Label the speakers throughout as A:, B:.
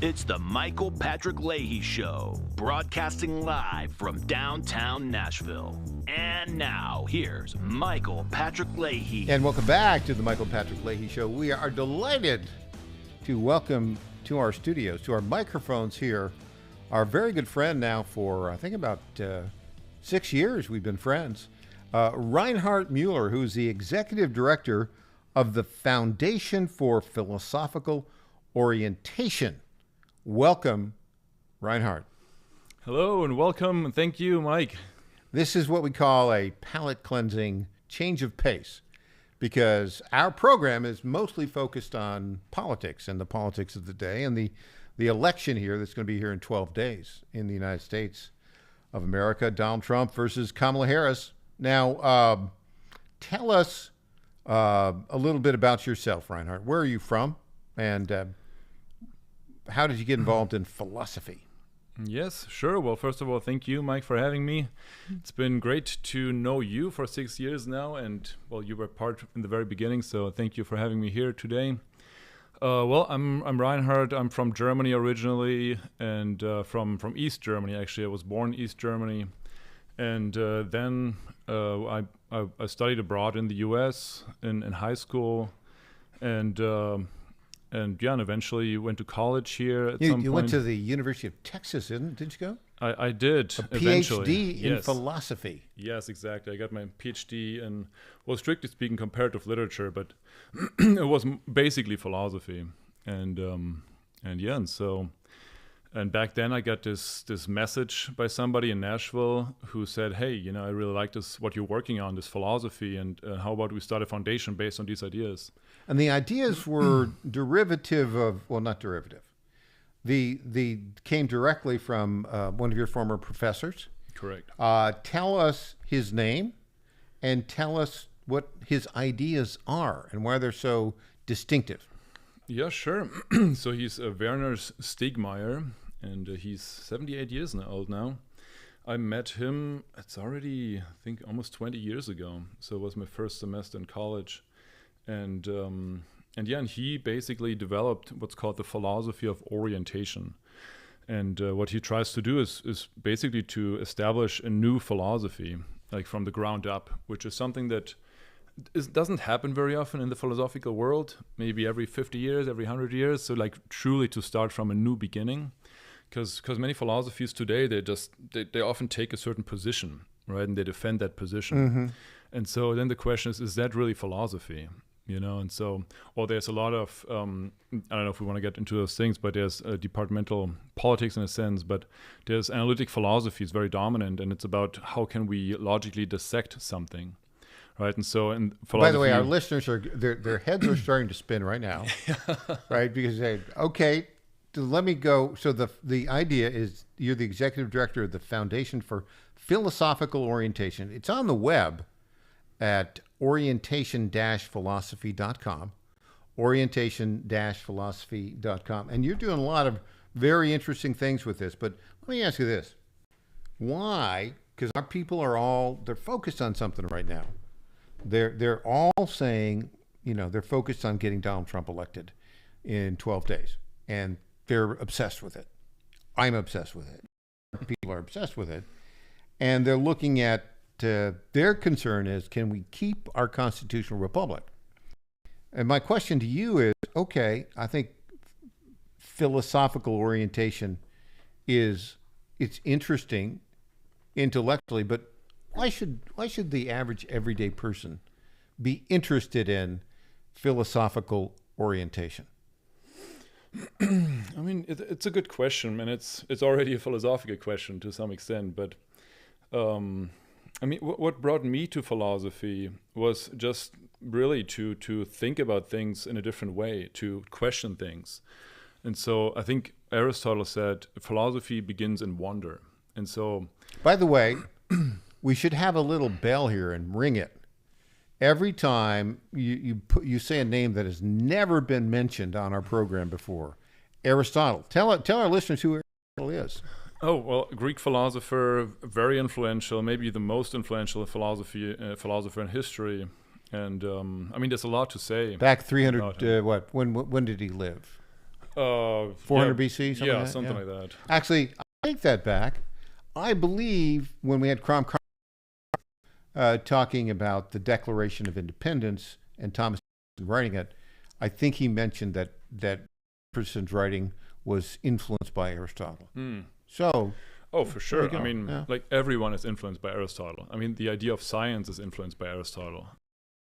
A: It's the Michael Patrick Leahy Show, broadcasting live from downtown Nashville. And now, here's Michael Patrick Leahy.
B: And welcome back to the Michael Patrick Leahy Show. We are delighted to welcome to our studios, to our microphones here, our very good friend now for, I think, about 6 years we've been friends, Reinhard Mueller, who's the executive director of the Foundation for Philosophical Orientation. Welcome, Reinhard.
C: Hello and welcome, and thank you, Mike.
B: This is what we call a palate cleansing change of pace, because our program is mostly focused on politics and the politics of the day and the election here that's going to be here in 12 days in the United States of America, Donald Trump versus Kamala Harris. Now, tell us a little bit about yourself, Reinhard. Where are you from, and how did you get involved in philosophy?
C: Yes, sure. Well, first of all, thank you, Mike, for having me. It's been great to know you for 6 years now, and well, you were part in the very beginning, so thank you for having me here today. Well, I'm Reinhard. I'm from Germany originally, and from East Germany. Actually, I was born in East Germany, and then I studied abroad in the U.S. in high school, and eventually went to college here at some point.
B: You went to the University of Texas, didn't you go?
C: I did.
B: A
C: eventually.
B: PhD in philosophy.
C: Yes, exactly. I got my PhD in, well, strictly speaking, comparative literature, but it was basically philosophy. And back then I got this message by somebody in Nashville who said, hey, I really like what you're working on, this philosophy, and how about we start a foundation based on these ideas?
B: And the ideas were derivative of, well, not derivative. The came directly from one of your former professors.
C: Correct.
B: Tell us his name and tell us what his ideas are and why they're so distinctive.
C: Yeah, sure. So he's Werner Stegmaier, and he's 78 years old now. I met him, it's already, I think, almost 20 years ago. So it was my first semester in college. And he basically developed what's called the philosophy of orientation. And what he tries to do is basically to establish a new philosophy, like from the ground up, which is something that doesn't happen very often in the philosophical world, maybe every 50 years, every 100 years. So like truly to start from a new beginning, because many philosophies today, they often take a certain position, right? And they defend that position. Mm-hmm. And so then the question is that really philosophy? And so, well, there's a lot of, I don't know if we want to get into those things, but there's departmental politics in a sense, but there's analytic philosophy is very dominant, and it's about how can we logically dissect something. Right, and so in philosophy.
B: By the way, our listeners their heads are starting to spin right now, right? Because let me go. So the idea is you're the executive director of the Foundation for Philosophical Orientation. It's on the web at orientation-philosophy.com, orientation-philosophy.com, and you're doing a lot of very interesting things with this. But let me ask you this: why? Because our people they're focused on something right now. They're all saying, they're focused on getting Donald Trump elected in 12 days, and they're obsessed with it. I'm obsessed with it. People are obsessed with it, and they're looking at their concern is, can we keep our constitutional republic? And my question to you is, okay, I think philosophical orientation it's interesting intellectually, but why should the average everyday person be interested in philosophical orientation?
C: I mean, it's a good question, and it's already a philosophical question to some extent. But I mean, what brought me to philosophy was just really to think about things in a different way, to question things. And so I think Aristotle said philosophy begins in wonder. And so,
B: by the way, we should have a little bell here and ring it every time you say a name that has never been mentioned on our program before. Aristotle. Tell our listeners who Aristotle is.
C: Oh, well, Greek philosopher, very influential, maybe the most influential philosopher in history. And I mean, there's a lot to say.
B: Back 300, when did he live? 400 BC, something like that?
C: Something like that.
B: Actually, I take that back. I believe when we had Crom talking about the Declaration of Independence and Thomas writing it, I think he mentioned that Jefferson's writing was influenced by Aristotle. So,
C: oh, for sure. I mean,
B: yeah.
C: like everyone is influenced by Aristotle. I mean, the idea of science is influenced by Aristotle.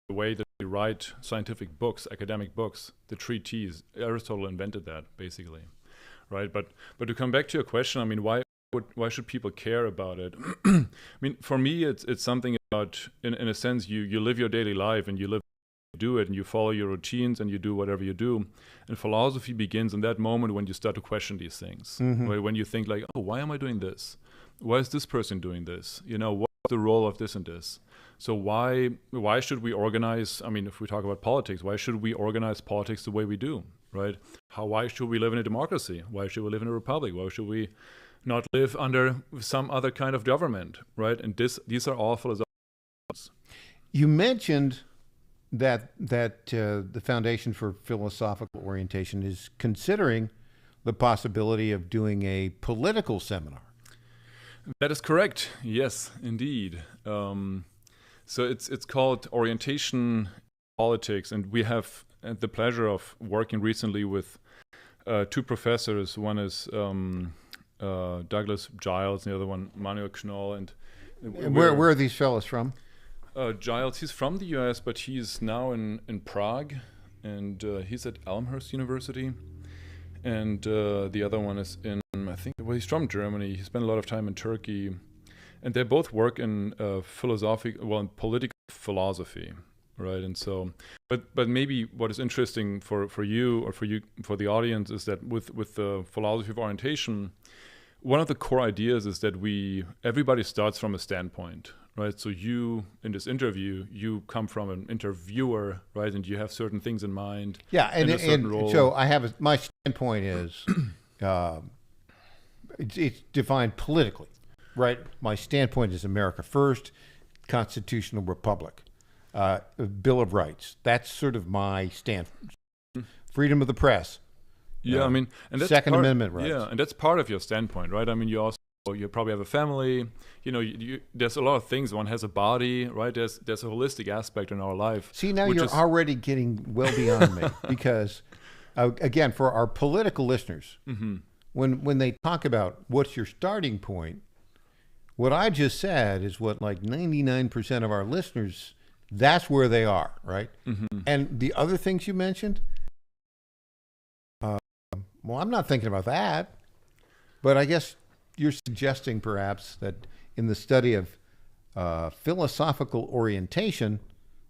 C: The way that we write scientific books, academic books, the treatise, Aristotle invented that basically, right? But to come back to your question, I mean, why should people care about it? I mean, for me, it's something about, in a sense, you live your daily life and you do it and you follow your routines and you do whatever you do. And philosophy begins in that moment when you start to question these things. Right? When you think like, oh, why am I doing this? Why is this person doing this? You know, what's the role of this and this? So why should we organize? I mean, if we talk about politics, why should we organize politics the way we do? Right? Why should we live in a democracy? Why should we live in a republic? Why should we not live under some other kind of government? Right? And these are all philosophical.
B: You mentioned that the Foundation for Philosophical Orientation is considering the possibility of doing a political seminar.
C: That is correct. Yes, indeed. So it's called Orientation Politics, and we have the pleasure of working recently with two professors. One is Douglas Giles, and the other one Manuel Knoll. And
B: where are these fellows from?
C: Giles, he's from the U.S., but he's now in Prague, and he's at Elmhurst University. And the other one is he's from Germany. He spent a lot of time in Turkey. And they both work in in political philosophy, right? And so, but maybe what is interesting for you or for the audience is that with the philosophy of orientation, one of the core ideas is that everybody starts from a standpoint, right? So you, in this interview, you come from an interviewer, right? And you have certain things in mind.
B: Yeah, and
C: role.
B: So I have my standpoint is it's defined politically, right? My standpoint is America first, constitutional republic, Bill of Rights. That's sort of my standpoint. Freedom of the press.
C: Yeah, I mean, and that's
B: Second Amendment rights.
C: Yeah, and that's part of your standpoint, right? I mean, you probably have a family. You know, there's a lot of things. One has a body, right? There's a holistic aspect in our life.
B: See, now you're already getting well beyond me because, again, for our political listeners, when they talk about what's your starting point, what I just said is what like 99% of our listeners, that's where they are, right? And the other things you mentioned, well, I'm not thinking about that, but I guess you're suggesting perhaps that in the study of philosophical orientation,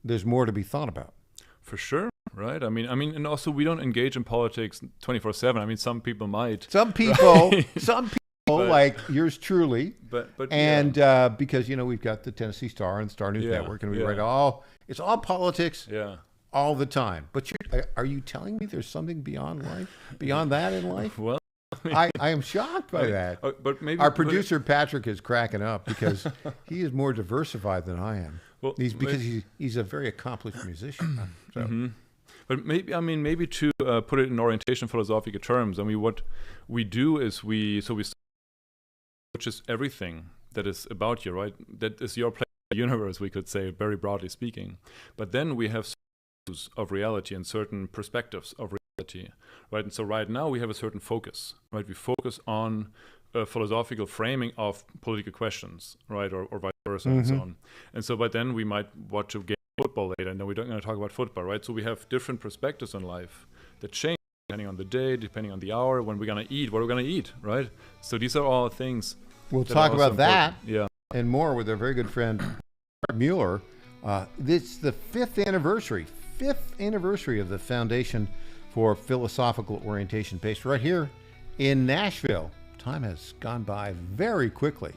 B: there's more to be thought about.
C: For sure, right? I mean, and also we don't engage in politics 24/7. I mean, some people might.
B: Some people,
C: right?
B: Like yours truly,
C: but
B: and because we've got the Tennessee Star and the Star News Network, and we write it's all politics. All the time. But are you telling me there's something beyond that in life?
C: Well,
B: I am shocked by that.
C: But maybe
B: our producer Patrick is cracking up because he is more diversified than I am. Well, he's a very accomplished musician. So.
C: But maybe to put it in orientation philosophical terms. I mean, what we do is we which is everything that is about you, right? That is your place in the universe, we could say, very broadly speaking. But then we have of reality and certain perspectives of reality, right? And so right now we have a certain focus, right? We focus on a philosophical framing of political questions, right? Or vice versa and so on. And so by then we might watch a game of football later, and then we're not going to talk about football, right? So we have different perspectives on life that change depending on the day, depending on the hour, when we're going to eat, what we're going to eat, right? So these are all things.
B: We'll talk about that
C: and
B: more with our very good friend Mueller. This is the fifth anniversary of the Foundation for Philosophical Orientation, based right here in Nashville. Time has gone by very quickly.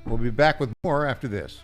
B: We'll be back with more after this.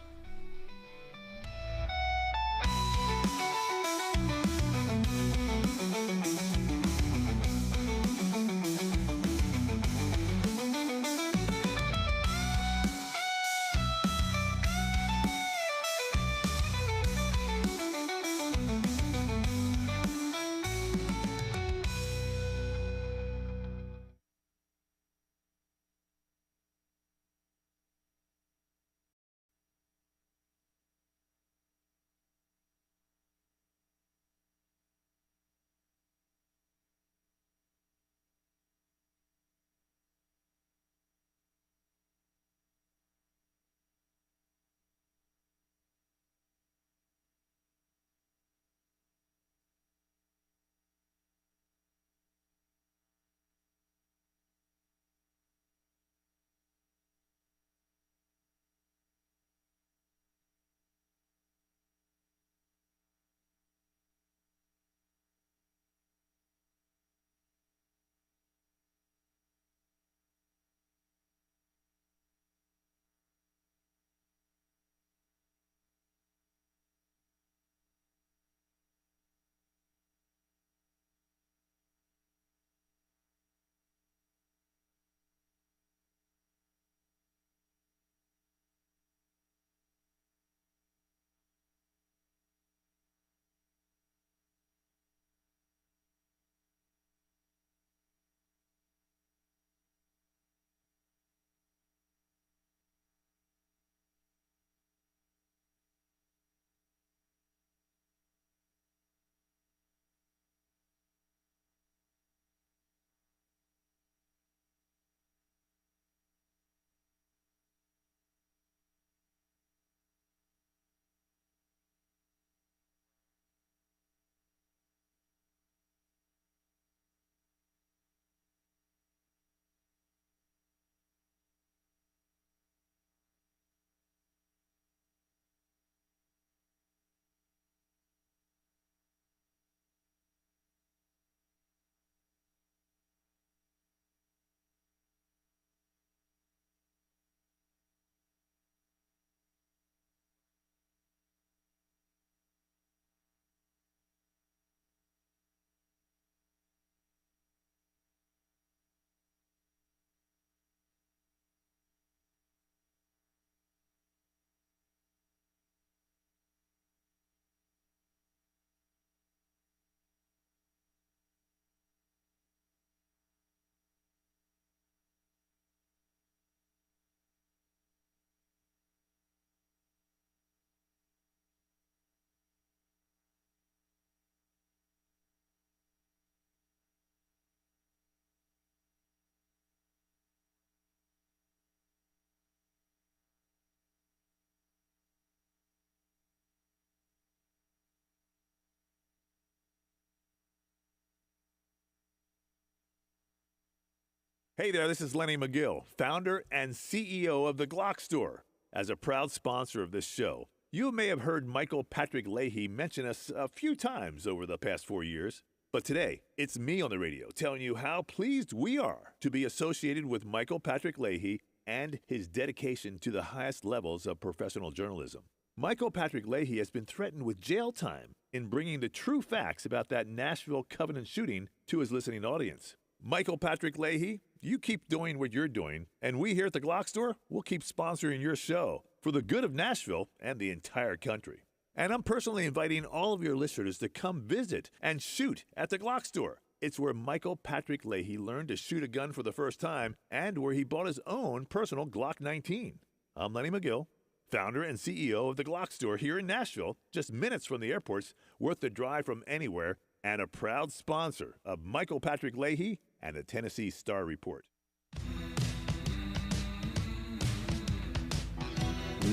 D: Hey there, this is Lenny McGill, founder and CEO of The Glock Store. As a proud sponsor of this show, you may have heard Michael Patrick Leahy mention us a few times over the past 4 years. But today, it's me on the radio telling you how pleased we are to be associated with Michael Patrick Leahy and his dedication to the highest levels of professional journalism. Michael Patrick Leahy has been threatened with jail time in bringing the true facts about that Nashville Covenant shooting to his listening audience. Michael Patrick Leahy, you keep doing what you're doing, and we here at the Glock Store will keep sponsoring your show for the good of Nashville and the entire country. And I'm personally inviting all of your listeners to come visit and shoot at the Glock Store. It's where Michael Patrick Leahy learned to shoot a gun for the first time and where he bought his own personal Glock 19. I'm Lenny McGill, founder and CEO of the Glock Store here in Nashville, just minutes from the airports, worth the drive from anywhere, and a proud sponsor of Michael Patrick Leahy and the Tennessee Star Report.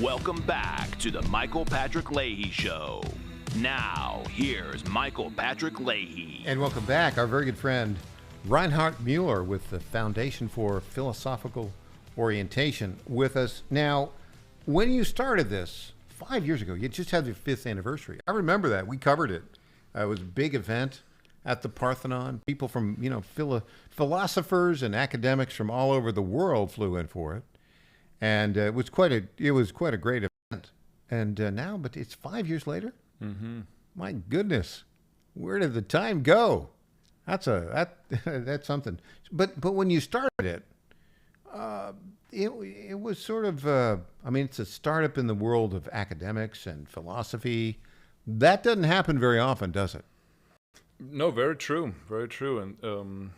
A: Welcome back to the Michael Patrick Leahy Show. Now, here's Michael Patrick Leahy.
B: And welcome back, our very good friend Reinhard Mueller with the Foundation for Philosophical Orientation with us. Now, when you started this 5 years ago, you just had your 5th anniversary. I remember that. We covered it. It was a big event at the Parthenon. People from, philosophers and academics from all over the world flew in for it. And it was quite a great event. And now, but it's 5 years later.
C: Mm-hmm.
B: My goodness, where did the time go? That's something. But when you started it, it was sort of it's a startup in the world of academics and philosophy. That doesn't happen very often, does it?
C: No, very true, very true. And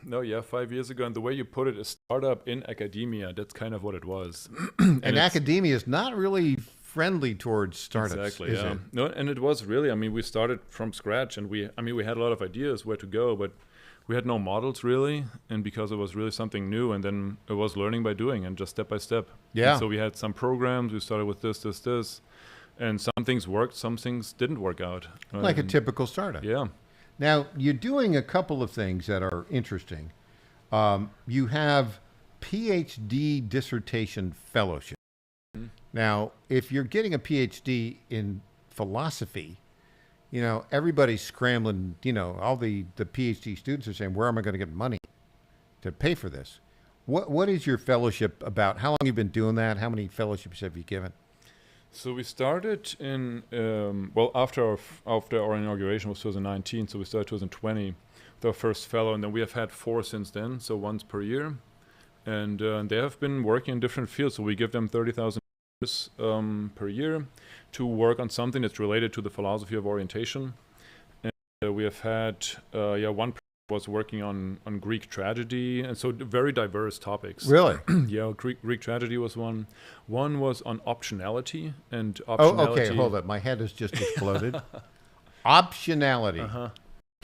C: 5 years ago, and the way you put it, a startup in academia, that's kind of what it was.
B: and academia is not really friendly towards startups.
C: Exactly,
B: is
C: yeah.
B: it?
C: No, and it was really, we started from scratch, and we had a lot of ideas where to go, but we had no models really, and because it was really something new, and then it was learning by doing and just step by step.
B: Yeah.
C: And so we had some programs, we started with this, and some things worked, some things didn't work out.
B: Like a typical startup.
C: Yeah.
B: Now, you're doing a couple of things that are interesting. You have PhD dissertation fellowship.
C: Mm-hmm.
B: Now, if you're getting a PhD in philosophy, everybody's scrambling, all the PhD students are saying, where am I going to get money to pay for this? What is your fellowship about? How long have you been doing that? How many fellowships have you given?
C: So we started in, after our inauguration was 2019, so we started 2020 with our first fellow, and then we have had 4 since then, so once per year. And they have been working in different fields, so we give them $30,000 per year to work on something that's related to the philosophy of orientation. And we have had, one was working on Greek tragedy, and so very diverse topics.
B: Really?
C: Yeah, Greek tragedy was one. One was on optionality and optionality.
B: Oh, okay, hold up. My head has just exploded. Optionality.
C: Uh-huh.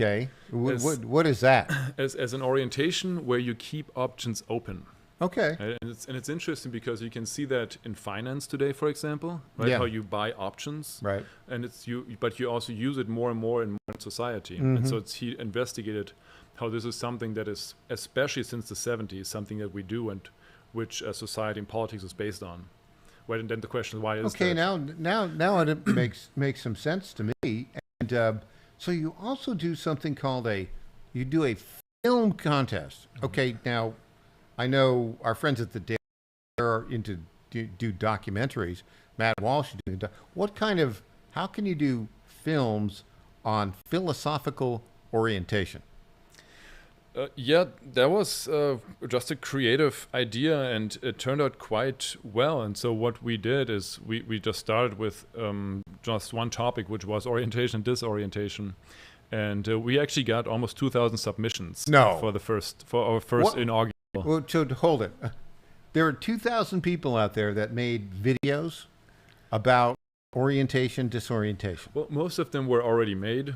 B: Okay. What is that?
C: As an orientation where you keep options open.
B: Okay.
C: Right? And it's interesting because you can see that in finance today, for example, right?
B: Yeah.
C: How you buy options,
B: Right.
C: And but you also use it more and more in modern society. And so he investigated how this is something that is, especially since the 70s, something that we do and which society and politics is based on. Right, and then the question is, why is
B: okay,
C: that?
B: now it makes some sense to me. And so you also do something called a film contest. Okay, now I know our friends at the Daily are into do documentaries. Matt Walsh is doing how can you do films on philosophical orientation?
C: That was just a creative idea, and it turned out quite well. And so what we did is we just started with just one topic, which was orientation and disorientation. And we actually got almost 2,000 submissions for our first inaugural.
B: Well, so hold it. There are 2,000 people out there that made videos about orientation, disorientation.
C: Well, most of them were already made.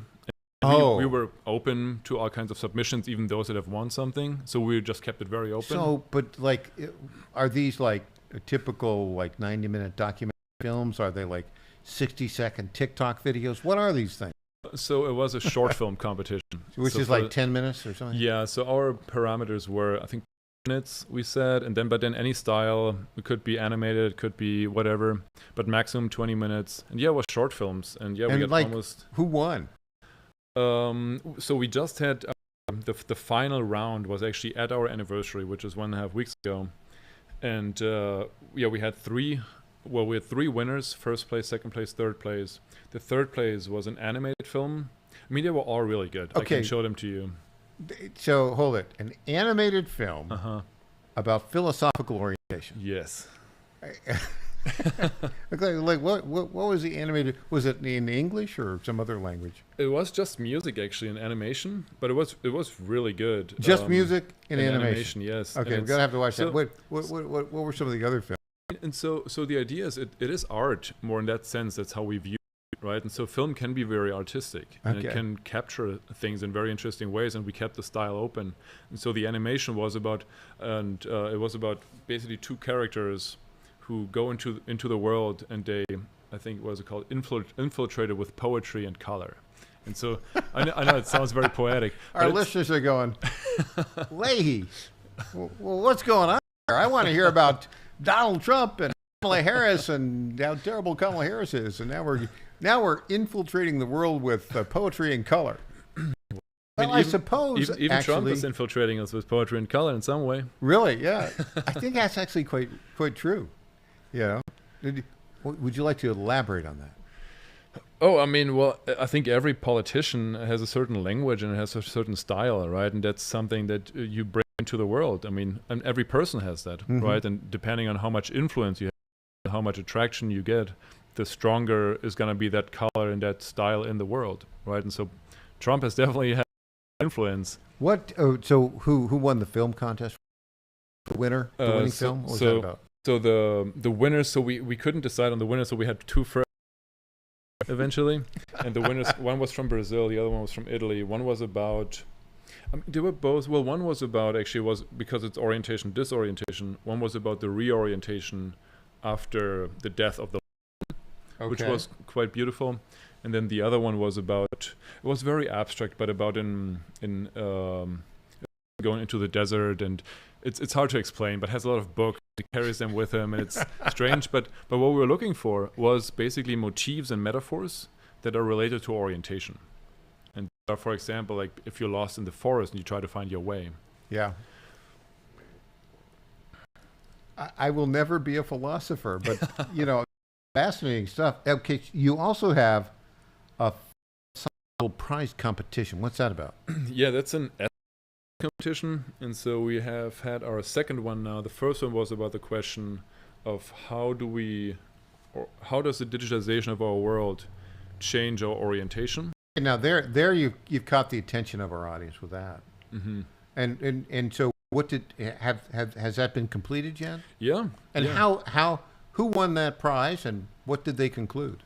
C: We were open to all kinds of submissions, even those that have won something. So we just kept it very open.
B: So, but are these like a typical 90-minute documentary films? Are they like 60-second TikTok videos? What are these things?
C: So it was a short film competition.
B: Which is like 10 minutes or something?
C: Yeah, so our parameters were, I think, minutes, we said, and then but then any style. It could be animated, it could be whatever, but maximum 20 minutes. And yeah, it was short films, and yeah, we
B: And
C: got
B: like,
C: almost.
B: who won?
C: So we just had the final round was actually at our anniversary, which is 1.5 weeks ago, and yeah, we had three winners: first place, second place, third place. The third place was an animated film. I mean, they were all really good. I
B: Okay.
C: can show them to you.
B: So hold it. An animated film about philosophical orientation.
C: Yes.
B: Like what was the animated? Was it in English or some other language?
C: It was just music, actually, in animation, but it was really good.
B: Just music and animation.
C: Yes.
B: Okay,
C: And
B: we're gonna have to watch
C: so-
B: that. What were some of the other films?
C: And so the idea is it is art more in that sense. That's how we view it, right? And so film can be very artistic, and it
B: Okay.
C: can capture things in very interesting ways. And we kept the style open. And so the animation was about, and it was about basically two characters who go into the world, and they, I think, what was it called, infiltrated with poetry and color. And so I know it sounds very poetic.
B: Our
C: but
B: listeners are going, Leahy. Well, what's going on here? I want to hear about Donald Trump and Kamala Harris and how terrible Kamala Harris is, and now we're infiltrating the world with poetry and color. Well, I suppose
C: even
B: actually,
C: Trump is infiltrating us with poetry and color in some way.
B: really, yeah, I think that's actually quite true. You know, would you like to elaborate on that?
C: Oh, I mean, well, I think every politician has a certain language and has a certain style, right? And that's something that you bring into the world. I mean, and every person has that, right? And depending on how much influence you have, how much attraction you get, the stronger is going to be that color and that style in the world, right? And so Trump has definitely had influence.
B: What? Oh, so who won the film contest? The winner, the winning
C: so-
B: film. What was
C: so-
B: that about?
C: So the winners, so we couldn't decide on the winners, so we had two first eventually. And the winners, one was from Brazil, the other one was from Italy. One was about, I mean, they were both, well, one was about, actually was, because it's orientation, disorientation, one was about the reorientation after the death of the, which was quite beautiful. And then the other one was about, it was very abstract, but about in going into the desert, and it's hard to explain, but has a lot of books. He carries them with him, and it's strange. But what we were looking for was basically motifs and metaphors that are related to orientation. And for example, like if you're lost in the forest and you try to find your way.
B: Yeah. I will never be a philosopher, but you know, fascinating stuff. Okay, you also have a prize competition. What's that about?
C: Yeah, that's an competition, and so we have had our second one now. The first one was about the question of how does the digitization of our world change our orientation?
B: Now there you've caught the attention of our audience with that.
C: Mm-hmm.
B: And so what has that been completed yet?
C: Yeah.
B: And
C: yeah.
B: who won that prize and what did they conclude?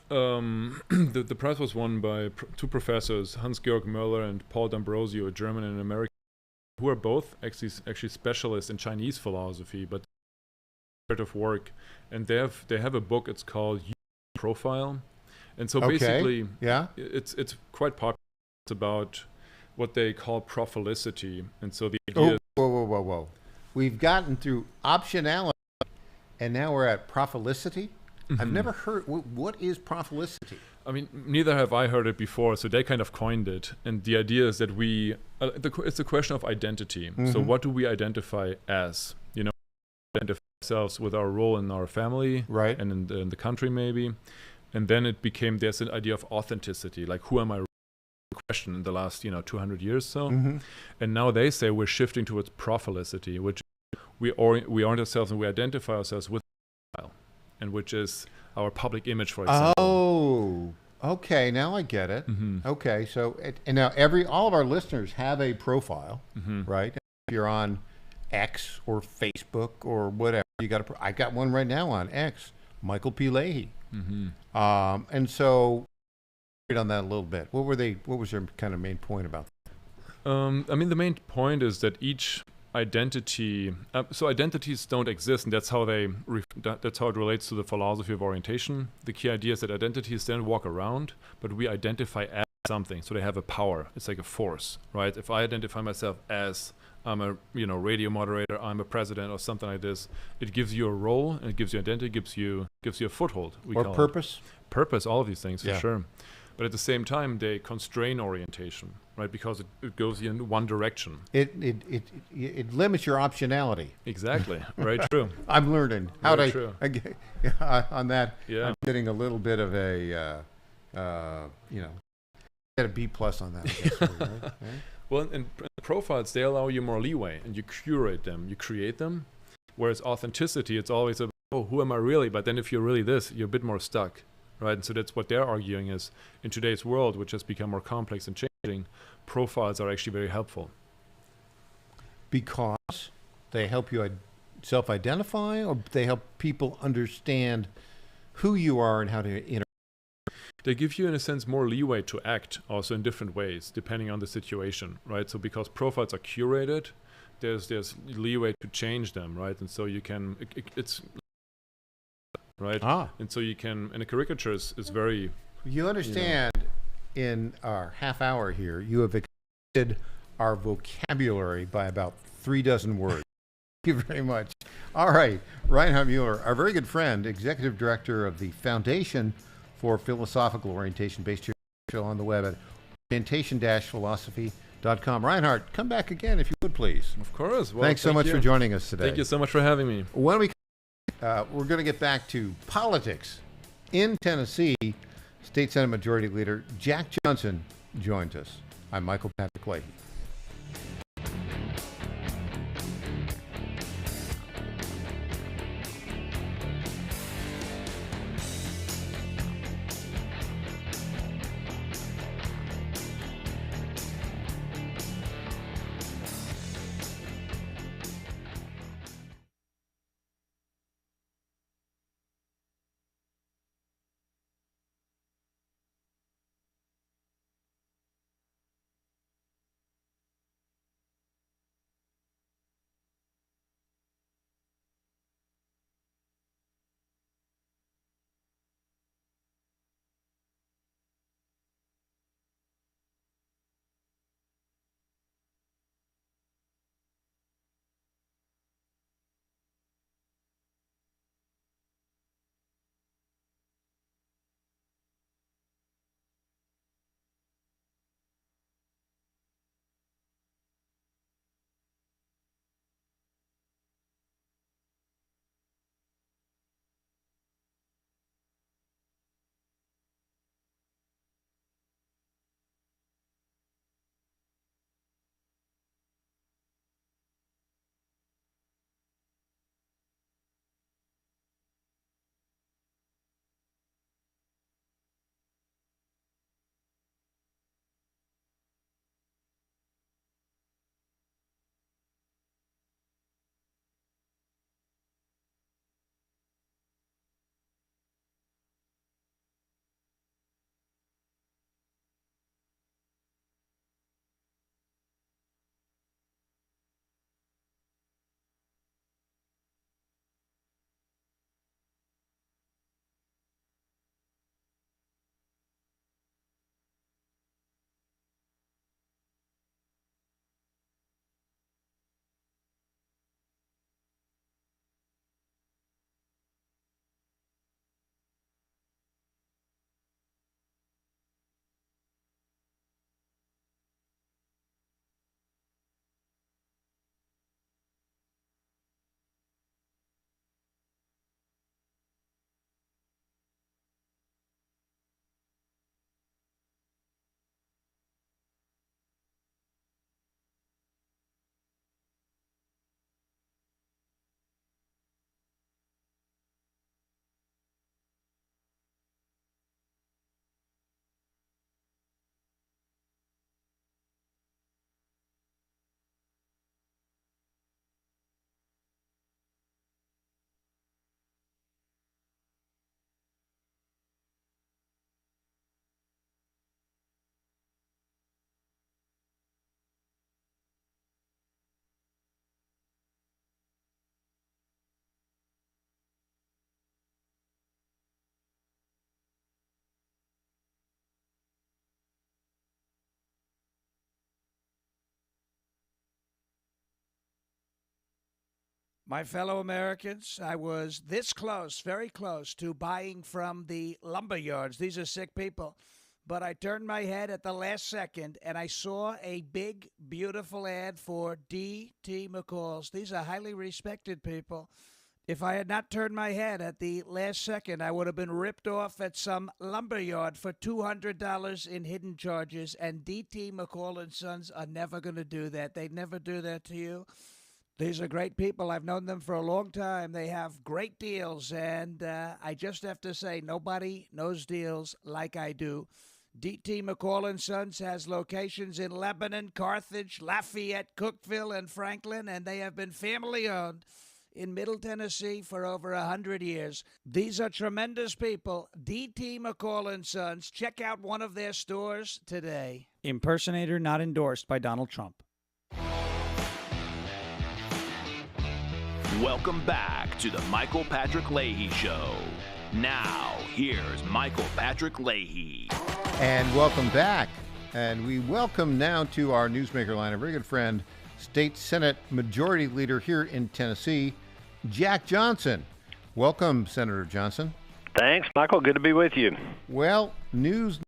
C: The prize was won by two professors, Hans-Georg Möller and Paul D'Ambrosio, a German and an American, who are both actually specialists in Chinese philosophy, but of work. And they have a book. It's called Profile, and so basically,
B: yeah,
C: it's quite popular. It's about what they call prophelicity, and so the idea.
B: Whoa! We've gotten through optionality, and now we're at prophelicity. I've never heard. What is prophelicity?
C: I mean, neither have I heard it before, so they kind of coined it. And the idea is that it's a question of identity. So what do we identify as? You know, identify ourselves with our role in our family,
B: right,
C: and in the country maybe. And then it became, there's an idea of authenticity, like who am I? Question in the last 200 years so. And now they say we're shifting towards prophelicity, which we orient ourselves and we identify ourselves with style, and which is our public image, for example.
B: Oh, okay. Now I get it. Okay, so and now all of our listeners have a profile, right? If you're on X or Facebook or whatever, you got I got one right now on X, Michael P. Leahy. And so on that a little bit. What was their kind of main point about that?
C: I mean, the main point is that each identity, so identities don't exist, and that's how that's how it relates to the philosophy of orientation. The key idea is that identities don't walk around, but we identify as something, so they have a power. It's like a force, right? If I identify myself as I'm a radio moderator, I'm a president or something like this. It gives you a role, and it gives you identity, gives you a foothold.
B: Or purpose.
C: Purpose, all of these things,
B: Yeah.
C: for sure. But at the same time, they constrain orientation, right? Because it goes in one direction.
B: It limits your optionality.
C: Exactly. Very true.
B: I'm learning how
C: Very
B: to
C: true.
B: on that.
C: Yeah.
B: I'm getting a little bit of a get a B plus on that. I guess, right?
C: Well, and profiles, they allow you more leeway, and you curate them, you create them. Whereas authenticity, it's always about, oh, who am I really? But then if you're really this, you're a bit more stuck, right? And so that's what they're arguing is, in today's world, which has become more complex and changing, profiles are actually very helpful.
B: Because they help you self-identify, or they help people understand who you are and how to interact.
C: They give you, in a sense, more leeway to act also in different ways, depending on the situation, right? So because profiles are curated, there's leeway to change them, right? And so you can, it's, right? And so you can, and a caricature is very...
B: You understand, in our half hour here, you have extended our vocabulary by about 36 words. Thank you very much. All right, Reinhard Mueller, our very good friend, Executive Director of the Foundation for Philosophical Orientation, based here on the web at orientation-philosophy.com. Reinhard, come back again if you would, please.
C: Of course. Well,
B: Thanks so much for joining us today.
C: Thank you so much for having me.
B: When we we're going to get back to politics in Tennessee. State Senate Majority Leader Jack Johnson joins us. I'm Michael Patrick Leahy.
E: My fellow Americans, I was this close, very close, to buying from the lumber yards. These are sick people. But I turned my head at the last second, and I saw a big, beautiful ad for D.T. McCall's. These are highly respected people. If I had not turned my head at the last second, I would have been ripped off at some lumber yard for $200 in hidden charges, and D.T. McCall and Sons are never going to do that. They'd never do that to you. These are great people. I've known them for a long time. They have great deals, and I just have to say, nobody knows deals like I do. D.T. McCall and Sons has locations in Lebanon, Carthage, Lafayette, Cookeville, and Franklin, and they have been family-owned in Middle Tennessee for over 100 years. These are tremendous people. D.T. McCall and Sons. Check out one of their stores today. Impersonator not endorsed by Donald Trump.
A: Welcome back to the Michael Patrick Leahy Show. Now, here's Michael Patrick Leahy.
B: And welcome back. And we welcome now to our newsmaker line a very good friend, State Senate Majority Leader here in Tennessee, Jack Johnson. Welcome, Senator Johnson.
F: Thanks, Michael. Good to be with you.
B: Well, news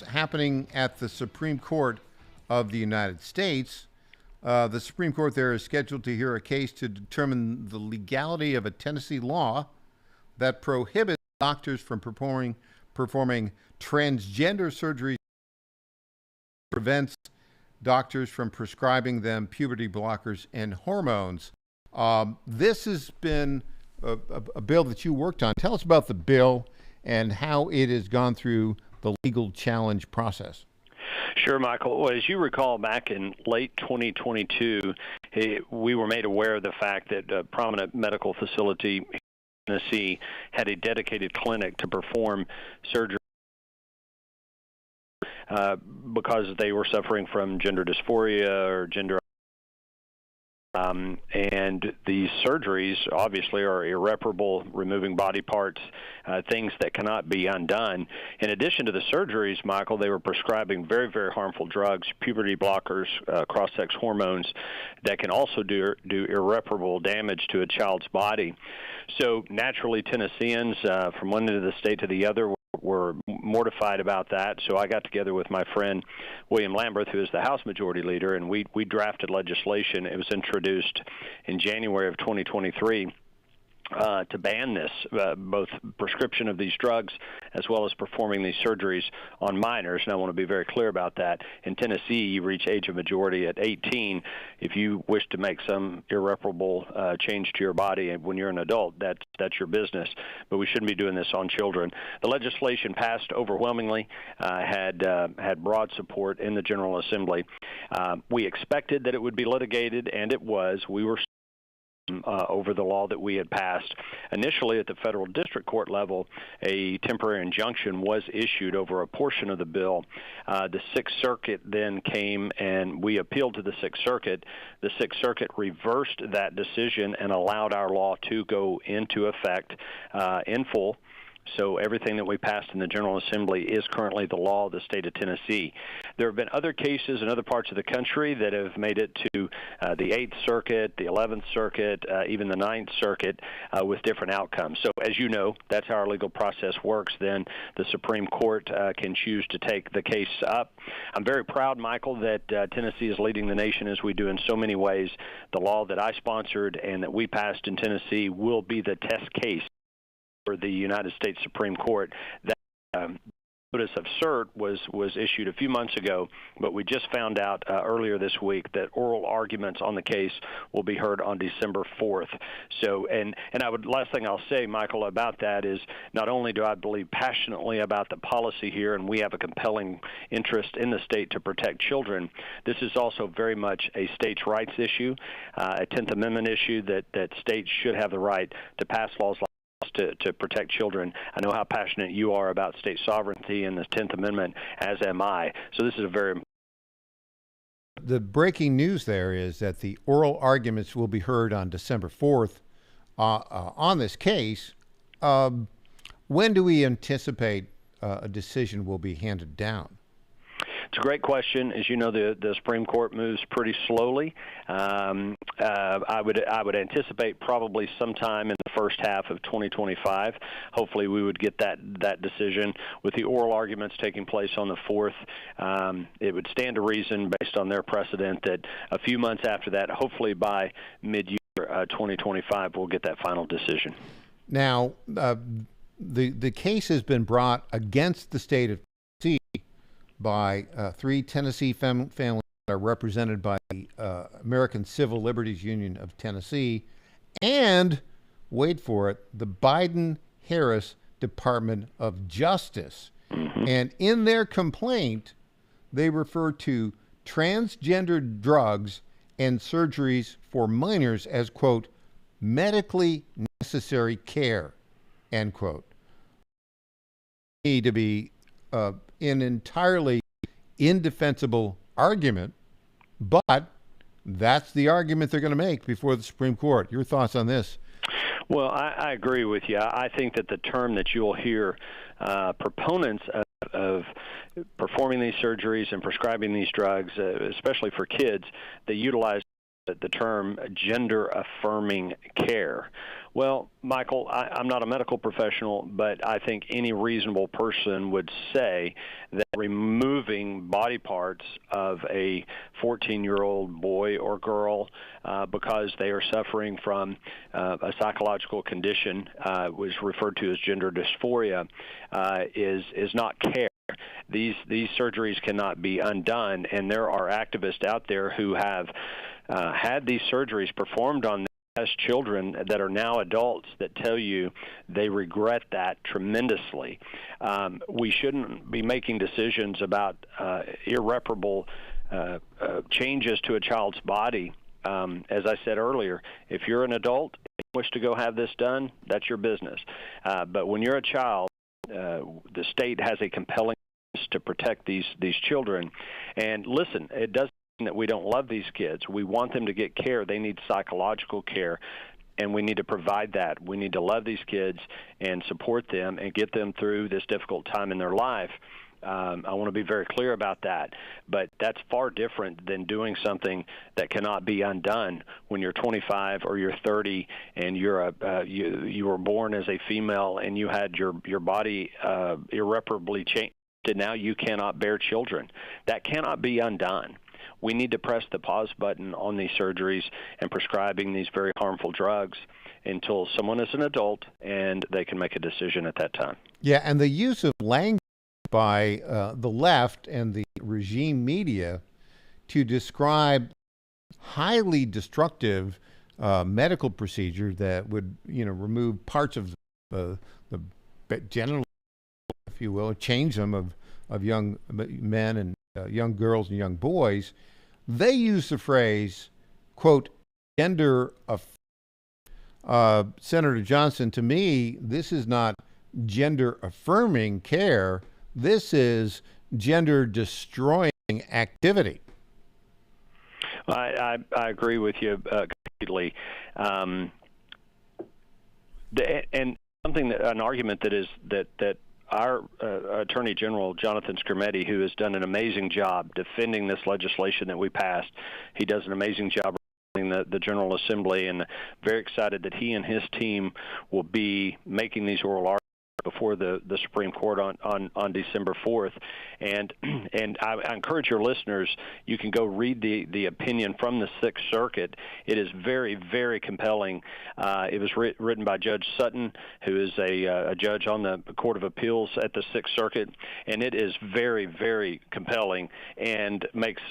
B: happening at the Supreme Court of the United States. The Supreme Court there is scheduled to hear a case to determine the legality of a Tennessee law that prohibits doctors from performing transgender surgery, prevents doctors from prescribing them puberty blockers and hormones. This has been a bill that you worked on. Tell us about the bill and how it has gone through the legal challenge process.
F: Sure, Michael. Well, as you recall, back in late 2022, we were made aware of the fact that a prominent medical facility in Tennessee had a dedicated clinic to perform surgery because they were suffering from gender dysphoria or gender. And these surgeries obviously are irreparable, removing body parts, things that cannot be undone. In addition to the surgeries, Michael, they were prescribing very, very harmful drugs, puberty blockers, cross-sex hormones that can also do irreparable damage to a child's body. So naturally, Tennesseans from one end of the state to the other were mortified about that. So I got together with my friend William Lamberth, who is the House Majority Leader, and we drafted legislation. It was introduced in January of 2023 to ban this, both prescription of these drugs as well as performing these surgeries on minors. And I want to be very clear about that. In Tennessee, you reach age of majority at 18. If you wish to make some irreparable change to your body when you're an adult, that's your business. But we shouldn't be doing this on children. The legislation passed overwhelmingly, had broad support in the General Assembly. We expected that it would be litigated, and it was. We were over the law that we had passed. Initially, at the federal district court level, a temporary injunction was issued over a portion of the bill. The Sixth Circuit then came, and we appealed to the Sixth Circuit. The Sixth Circuit reversed that decision and allowed our law to go into effect in full. So everything that we passed in the General Assembly is currently the law of the state of Tennessee. There have been other cases in other parts of the country that have made it to the 8th Circuit, the 11th Circuit, even the 9th Circuit with different outcomes. So as you know, that's how our legal process works. Then the Supreme Court can choose to take the case up. I'm very proud, Michael, that Tennessee is leading the nation as we do in so many ways. The law that I sponsored and that we passed in Tennessee will be the test case for the United States Supreme Court. That notice of cert was issued a few months ago, but we just found out earlier this week that oral arguments on the case will be heard on December 4th. So, and last thing I'll say, Michael, about that is not only do I believe passionately about the policy here, and we have a compelling interest in the state to protect children, this is also very much a states' rights issue, a 10th Amendment issue that states should have the right to pass laws like to protect children. I know how passionate you are about state sovereignty and the 10th Amendment, as am I. So this is a very...
B: The breaking news there is that the oral arguments will be heard on December 4th on this case. When do we anticipate a decision will be handed down?
F: It's a great question. As you know, the Supreme Court moves pretty slowly. I would anticipate probably sometime in the first half of 2025. Hopefully, we would get that decision. With the oral arguments taking place on the 4th, it would stand to reason, based on their precedent, that a few months after that, hopefully by mid-year 2025, we'll get that final decision.
B: Now, the case has been brought against the state of Tennessee by 3 Tennessee families that are represented by the American Civil Liberties Union of Tennessee and, wait for it, the Biden-Harris Department of Justice. Mm-hmm. And in their complaint, they refer to transgender drugs and surgeries for minors as, quote, medically necessary care, end quote. To be an entirely indefensible argument, but that's the argument they're going to make before the Supreme Court. Your thoughts on this?
F: Well, I agree with you. I think that the term that you'll hear proponents of performing these surgeries and prescribing these drugs, especially for kids, they utilize the term gender-affirming care. Well, Michael, I'm not a medical professional, but I think any reasonable person would say that removing body parts of a 14-year-old boy or girl because they are suffering from a psychological condition, was referred to as gender dysphoria, is not care. These surgeries cannot be undone, and there are activists out there who have had these surgeries performed on them as children that are now adults that tell you they regret that tremendously. We shouldn't be making decisions about irreparable changes to a child's body. As I said earlier, if you're an adult and you wish to go have this done, that's your business. But when you're a child, the state has a compelling interest to protect these children. And listen, it doesn't mean that we don't love these kids. We want them to get care. They need psychological care, and we need to provide that. We need to love these kids and support them and get them through this difficult time in their life. I want to be very clear about that, but that's far different than doing something that cannot be undone when you're 25 or you're 30 and you were born as a female and you had your body irreparably changed, and now you cannot bear children. That cannot be undone. We need to press the pause button on these surgeries and prescribing these very harmful drugs until someone is an adult and they can make a decision at that time.
B: Yeah, and the use of language by the left and the regime media to describe highly destructive medical procedure that would, remove parts of the genital, if you will, change them of young men and young girls and young boys. They use the phrase, quote, gender Senator Johnson, to me, this is not gender affirming care. This is gender destroying activity.
F: I agree with you completely. And something an argument that our Attorney General, Jonathan Skrmetti, who has done an amazing job defending this legislation that we passed, he does an amazing job representing the General Assembly, and very excited that he and his team will be making these oral arguments before the Supreme Court on December 4th. And I encourage your listeners, you can go read the opinion from the Sixth Circuit. It is very, very compelling. It was written by Judge Sutton, who is a judge on the Court of Appeals at the Sixth Circuit, and it is very, very compelling and makes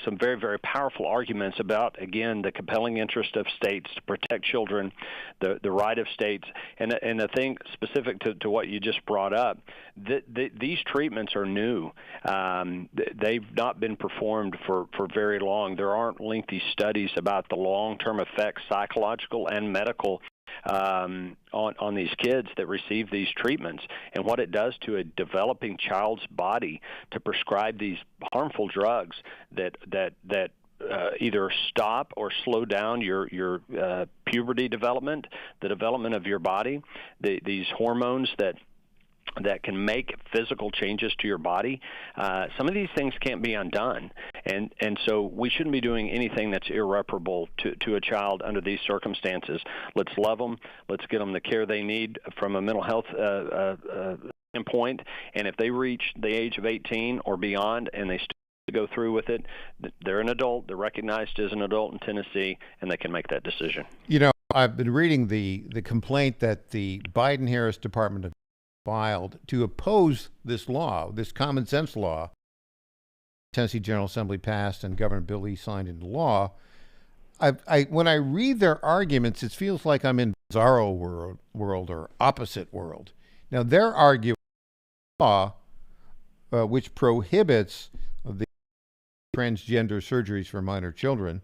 F: some very, very powerful arguments about, again, the compelling interest of states to protect children, the right of states, and the thing specific to what you just brought up, these treatments are new. They've not been performed for very long. There aren't lengthy studies about the long-term effects, psychological and medical, on these kids that receive these treatments, and what it does to a developing child's body to prescribe these harmful drugs that either stop or slow down your puberty development, the development of your body, these hormones that that can make physical changes to your body, some of these things can't be undone. And so we shouldn't be doing anything that's irreparable to a child under these circumstances. Let's love them. Let's get them the care they need from a mental health standpoint. And if they reach the age of 18 or beyond and they still go through with it, they're an adult. They're recognized as an adult in Tennessee, and they can make that decision.
B: You know, I've been reading the complaint that the Biden-Harris Department of filed to oppose this law, this common sense law, Tennessee General Assembly passed and Governor Bill Lee signed into law. When I read their arguments, it feels like I'm in bizarro world or opposite world. Now, their argument law, which prohibits the transgender surgeries for minor children,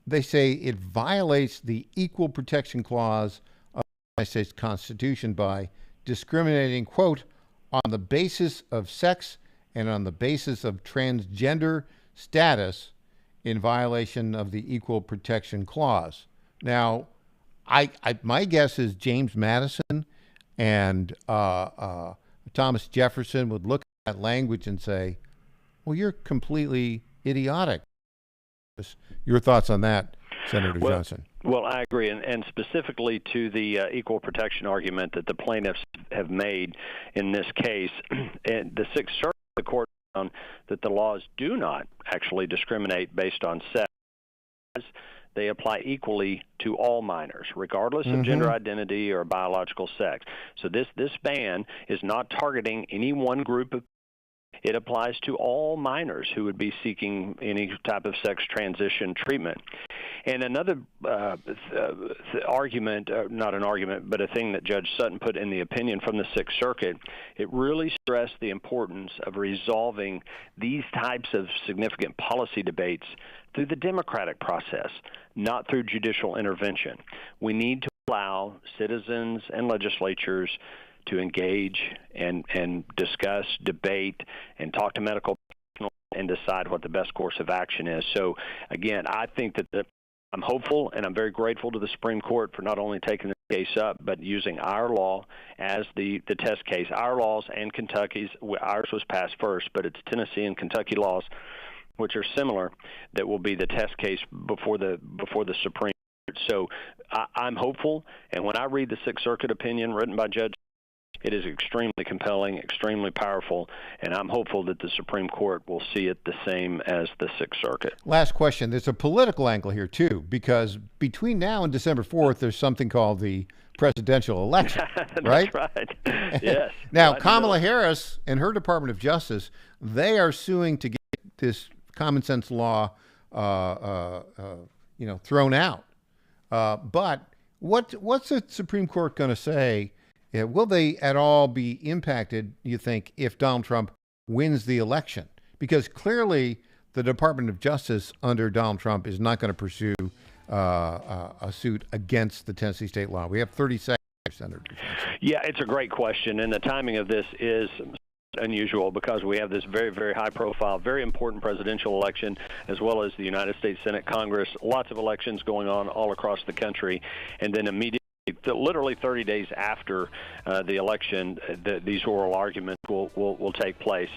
B: they say it violates the Equal Protection Clause of the United States Constitution by discriminating, quote, on the basis of sex and on the basis of transgender status in violation of the Equal Protection Clause. Now, my guess is James Madison and Thomas Jefferson would look at that language and say, well, you're completely idiotic. Your thoughts on that, Senator Johnson?
F: Well, I agree, and specifically to the equal protection argument that the plaintiffs have made in this case, and the Sixth Circuit, the court found that the laws do not actually discriminate based on sex. They apply equally to all minors, regardless of gender identity or biological sex. So this ban is not targeting any one group of. It applies to all minors who would be seeking any type of sex transition treatment. And another argument, not an argument, but a thing that Judge Sutton put in the opinion from the Sixth Circuit, it really stressed the importance of resolving these types of significant policy debates through the democratic process, not through judicial intervention. We need to allow citizens and legislatures to engage and discuss, debate, and talk to medical professionals and decide what the best course of action is. So, again, I think that I'm hopeful and I'm very grateful to the Supreme Court for not only taking the case up, but using our law as the test case. Our laws and Kentucky's, ours was passed first, but it's Tennessee and Kentucky laws, which are similar, that will be the test case before the Supreme Court. So I'm hopeful, and when I read the Sixth Circuit opinion written by Judge, it is extremely compelling, extremely powerful, and I'm hopeful that the Supreme Court will see it the same as the Sixth Circuit.
B: Last question. There's a political angle here, too, because between now and December 4th, there's something called the presidential election, right?
F: That's right. Yes.
B: Now, Kamala Harris and her Department of Justice, they are suing to get this common sense law, thrown out. But what's the Supreme Court going to say? Will they at all be impacted, you think, if Donald Trump wins the election? Because clearly the Department of Justice under Donald Trump is not going to pursue a suit against the Tennessee state law. We have 30 seconds, Senator Johnson.
F: Yeah, it's a great question, and the timing of this is unusual because we have this very, very high-profile, very important presidential election, as well as the United States Senate, Congress, lots of elections going on all across the country, and then immediately, literally 30 days after the election, these oral arguments will take place.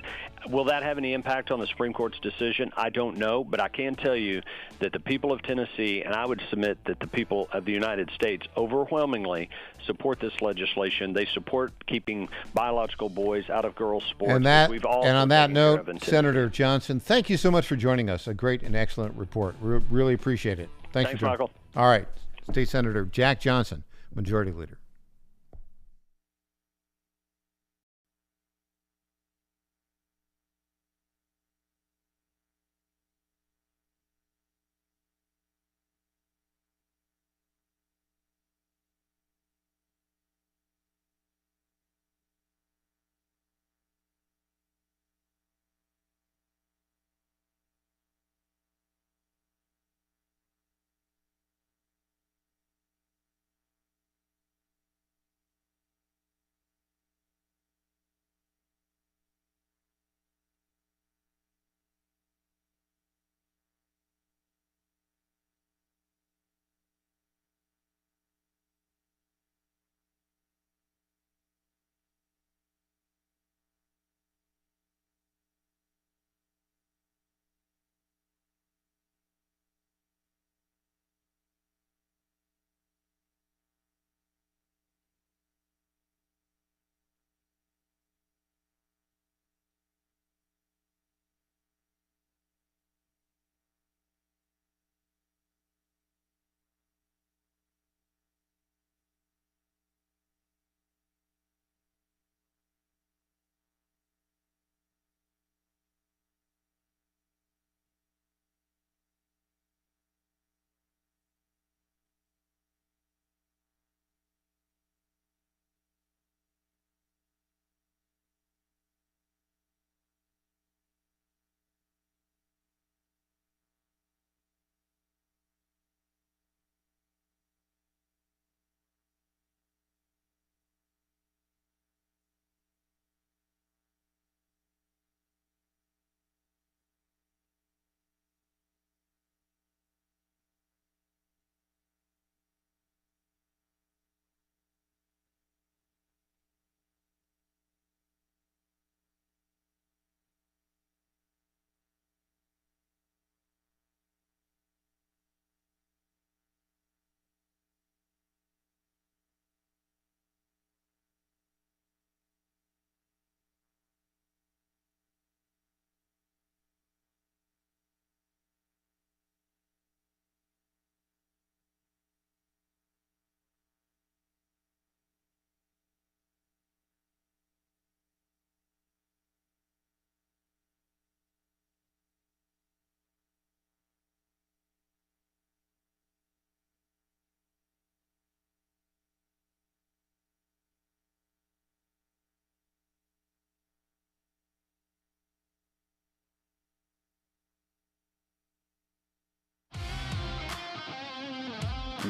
F: Will that have any impact on the Supreme Court's decision? I don't know, but I can tell you that the people of Tennessee, and I would submit that the people of the United States overwhelmingly support this legislation. They support keeping biological boys out of girls' sports.
B: And on that note, Senator Johnson, thank you so much for joining us. A great and excellent report. Really appreciate it.
F: Thanks, Michael.
B: All right. State Senator Jack Johnson, Majority Leader.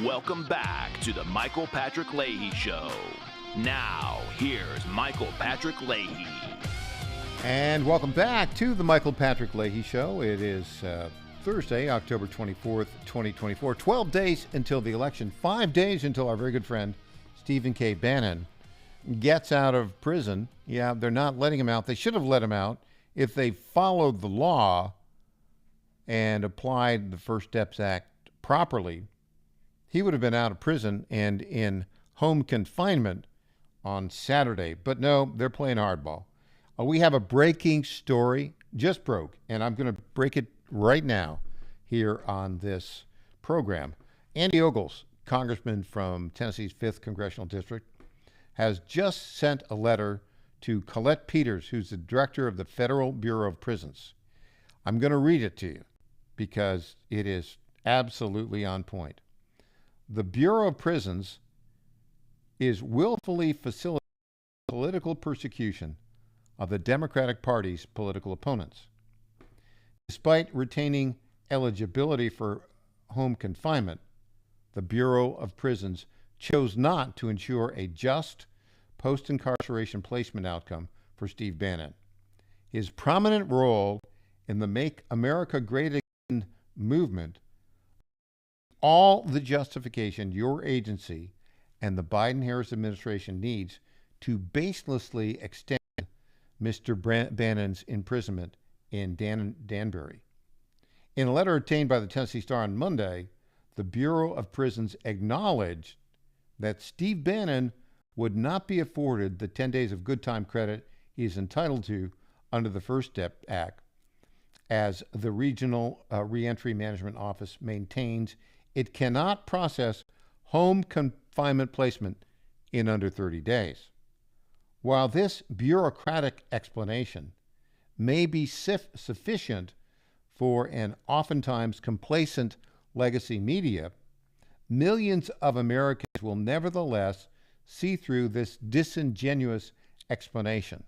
A: Welcome back to the Michael Patrick Leahy Show. Now, here's Michael Patrick Leahy.
B: And welcome back to the Michael Patrick Leahy Show. It is Thursday, October 24th, 2024. 12 days until the election. 5 days until our very good friend Stephen K. Bannon gets out of prison. Yeah, they're not letting him out. They should have let him out if they followed the law and applied the First Steps Act properly. He would have been out of prison and in home confinement on Saturday. But no, they're playing hardball. We have a breaking story, just broke, and I'm going to break it right now here on this program. Andy Ogles, congressman from Tennessee's 5th Congressional District, has just sent a letter to Colette Peters, who's the director of the Federal Bureau of Prisons. I'm going to read it to you because it is absolutely on point. The Bureau of Prisons is willfully facilitating political persecution of the Democratic Party's political opponents. Despite retaining eligibility for home confinement, the Bureau of Prisons chose not to ensure a just post-incarceration placement outcome for Steve Bannon. His prominent role in the Make America Great Again movement, all the justification your agency and the Biden-Harris administration needs to baselessly extend Mr. Bannon's imprisonment in Danbury. In a letter obtained by the Tennessee Star on Monday, the Bureau of Prisons acknowledged that Steve Bannon would not be afforded the 10 days of good time credit he is entitled to under the First Step Act, as the Regional Reentry Management Office maintains it cannot process home confinement placement in under 30 days. While this bureaucratic explanation may be sufficient for an oftentimes complacent legacy media, millions of Americans will nevertheless see through this disingenuous explanation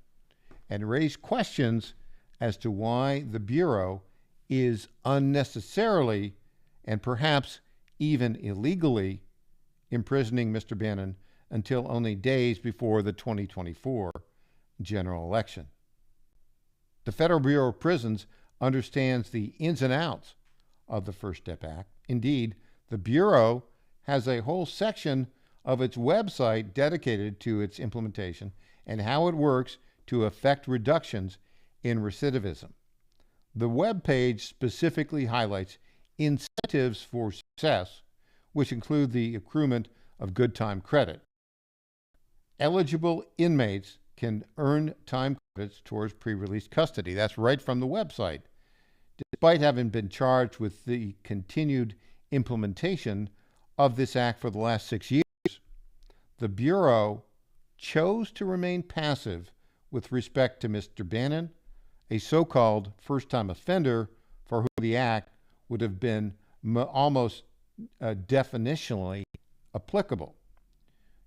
B: and raise questions as to why the Bureau is unnecessarily and perhaps even illegally imprisoning Mr. Bannon until only days before the 2024 general election. The Federal Bureau of Prisons understands the ins and outs of the First Step Act. Indeed, the Bureau has a whole section of its website dedicated to its implementation and how it works to effect reductions in recidivism. The web page specifically highlights incentives for success, which include the accruement of good time credit. Eligible inmates can earn time credits towards pre-release custody. That's right from the website. Despite having been charged with the continued implementation of this act for the last 6 years, the Bureau chose to remain passive with respect to Mr. Bannon, a so-called first-time offender for whom the act would have been almost definitionally applicable.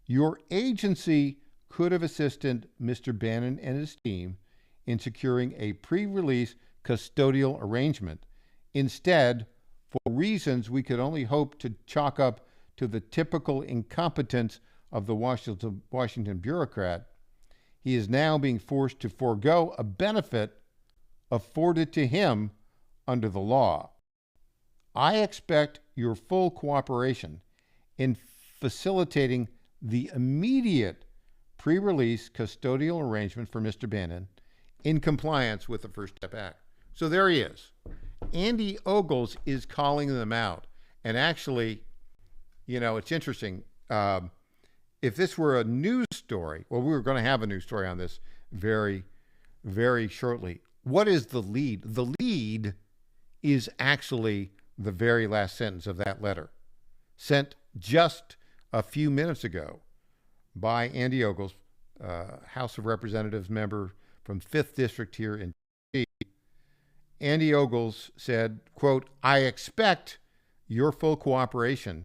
B: Your agency could have assisted Mr. Bannon and his team in securing a pre-release custodial arrangement. Instead, for reasons we could only hope to chalk up to the typical incompetence of the Washington bureaucrat, he is now being forced to forego a benefit afforded to him under the law. I expect your full cooperation in facilitating the immediate pre-release custodial arrangement for Mr. Bannon in compliance with the First Step Act. So there he is. Andy Ogles is calling them out. And actually, you know, it's interesting. If this were a news story, well, we were going to have a news story on this very, very shortly. What is the lead? The lead is actually the very last sentence of that letter, sent just a few minutes ago by Andy Ogles, House of Representatives member from 5th District here in Tennessee. Andy Ogles said, quote, "I expect your full cooperation,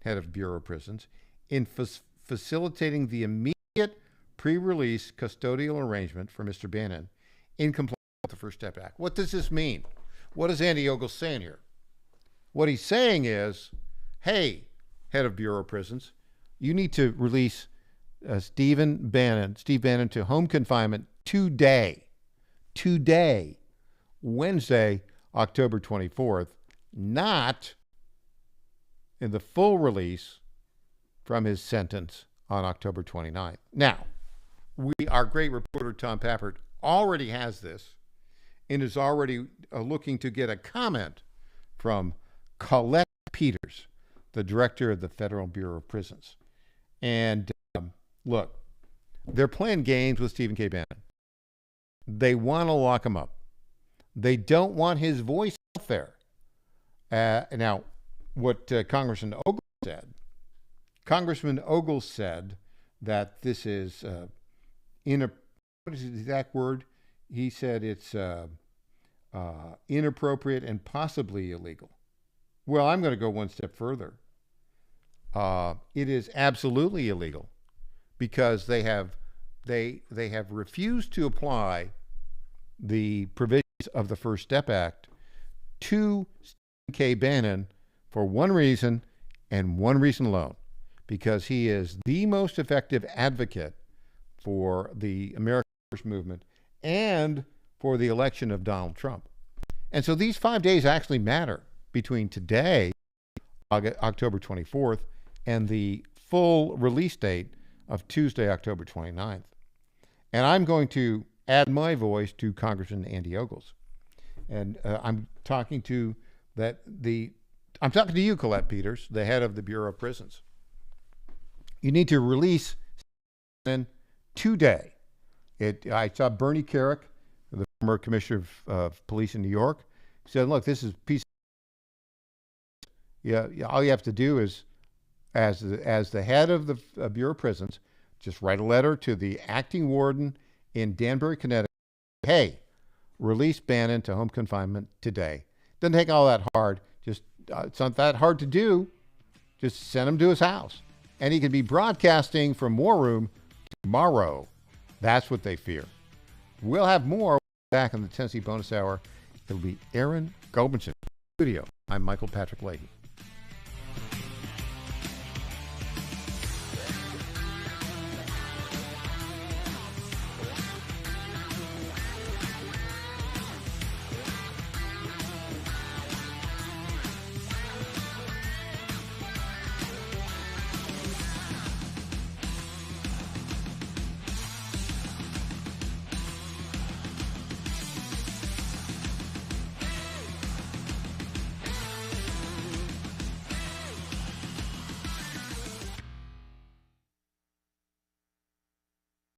B: head of Bureau of Prisons, in facilitating the immediate pre-release custodial arrangement for Mr. Bannon in compliance with the First Step Act." What does this mean? What is Andy Ogles saying here? What he's saying is, hey, head of Bureau of Prisons, you need to release Steve Bannon to home confinement today, Wednesday, October 24th, not in the full release from his sentence on October 29th. Now, our great reporter Tom Pappert already has this and is already looking to get a comment from Colette Peters, the director of the Federal Bureau of Prisons. And look, they're playing games with Stephen K. Bannon. They want to lock him up. They don't want his voice out there. Now, what Congressman Ogle said that this is what is the exact word? He said it's inappropriate and possibly illegal. Well, I'm going to go one step further. It is absolutely illegal because they have refused to apply the provisions of the First Step Act to Stephen K. Bannon for one reason and one reason alone, because he is the most effective advocate for the American First Movement and for the election of Donald Trump. And so these 5 days actually matter between today, October 24th, and the full release date of Tuesday, October 29th. And I'm going to add my voice to Congressman Andy Ogles. And I'm talking to you, Colette Peters, the head of the Bureau of Prisons. You need to release today. I saw Bernie Kerik, the former commissioner of police in New York, said, look, this is a piece of... Yeah, all you have to do is, as the head of the Bureau of Prisons, just write a letter to the acting warden in Danbury, Connecticut. Hey, release Bannon to home confinement today. Doesn't take all that hard. It's not that hard to do. Just send him to his house. And he can be broadcasting from War Room tomorrow. That's what they fear. We'll have more back in the Tennessee Bonus Hour. It'll be Aaron Gulbinson. Studio. I'm Michael Patrick Leahy.